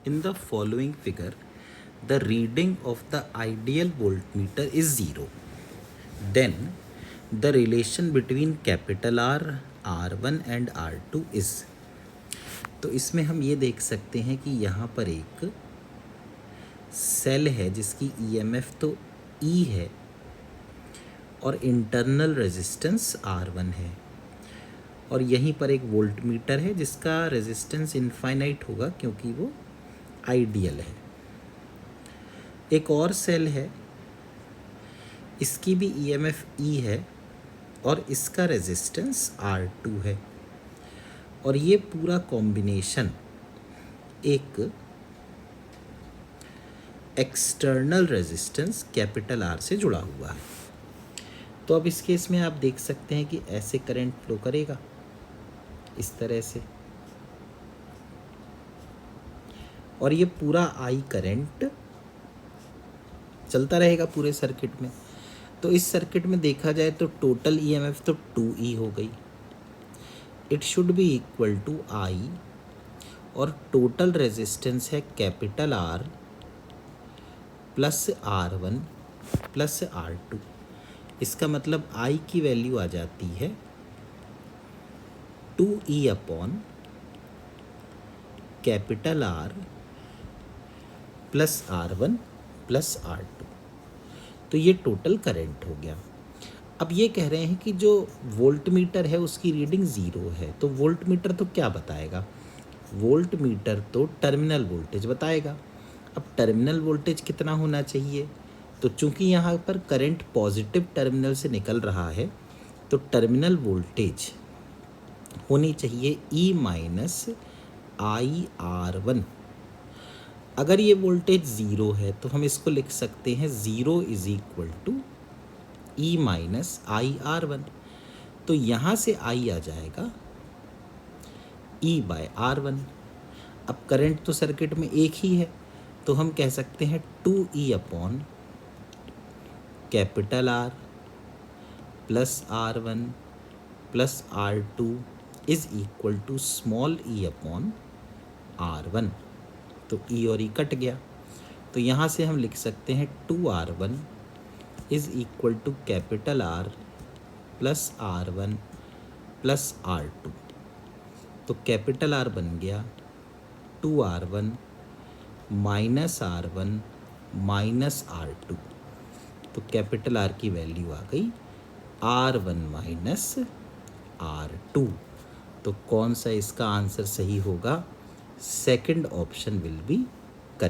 In the following figure, the reading of the ideal voltmeter is 0. Then the relation between capital R, R1 and R2 is. तो इसमें हम ये देख सकते हैं कि यहाँ पर एक सेल है जिसकी ईएमएफ तो ई है और इंटरनल रेजिस्टेंस R1 है, और यहीं पर एक वोल्टमीटर है जिसका रेजिस्टेंस इनफाइनाइट होगा क्योंकि वो आइडियल है। एक और सेल है, इसकी भी ईएमएफ ई है और इसका रेजिस्टेंस R2 है, और ये पूरा कॉम्बिनेशन एक एक्सटर्नल रेजिस्टेंस कैपिटल आर से जुड़ा हुआ है। तो अब इस केस में आप देख सकते हैं कि ऐसे करंट फ्लो करेगा इस तरह से, और ये पूरा आई करंट चलता रहेगा पूरे सर्किट में। तो इस सर्किट में देखा जाए तो टोटल ईएमएफ तो 2E हो गई, it should be equal to I, और टोटल रेजिस्टेंस है capital R plus R1 plus R2। इसका मतलब आई की वैल्यू आ जाती है 2E upon capital R plus R1 plus R2। तो ये टोटल करंट हो गया। अब ये कह रहे हैं कि जो वोल्टमीटर है उसकी रीडिंग 0 है, तो वोल्टमीटर तो क्या बताएगा? वोल्टमीटर तो टर्मिनल वोल्टेज बताएगा। अब टर्मिनल वोल्टेज कितना होना चाहिए? तो चूंकि यहाँ पर करंट पॉजिटिव टर्मिनल से निकल रहा है तो टर्मिनल वोल्टेज होनी चाहिए E माइनस IR1। अगर ये वोल्टेज 0 है तो हम इसको लिख सकते हैं 0 is equal to E minus IR1। तो यहाँ से I आ जाएगा E बाय R1। अब करंट तो सर्किट में एक ही है, तो हम कह सकते हैं 2E upon capital R plus R1 plus R2 is equal to small e upon R1। तो E और E कट गया, तो यहाँ से हम लिख सकते हैं 2R1 is equal to capital R plus R1 plus R2। तो कैपिटल R बन गया 2R1 minus R1 minus R2। तो कैपिटल R की वैल्यू आ गई R1 माइनस R2। तो कौन सा इसका आंसर सही होगा? Second option will be